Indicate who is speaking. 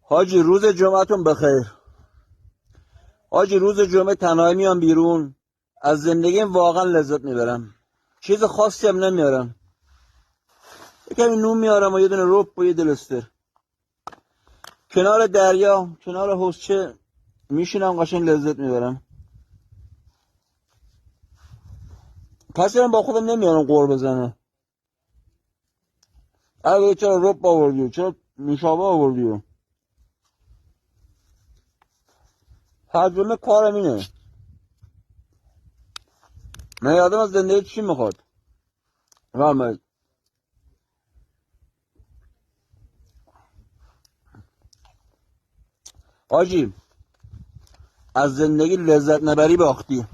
Speaker 1: حاجی روز جمعتون بخیر. حاجی روز جمعه تنهایی میام بیرون، از زندگیم واقعا لذت میبرم. چیز خاصی هم نمیارم، یکمی نون میارم و یه دونه رب و یه دلستر کنار دریا، کنار حوضچه میشینم، قشنگ لذت میبرم. کسی هم با خودم نمیارم قور بزنه. اگه چرا رب آوردی، چرا نوشابه آوردی؟ ترجمه کارم اینه. من آدم از زندگی چی میخواد؟ فرمایید. حاجی از زندگی لذت نبری باختی.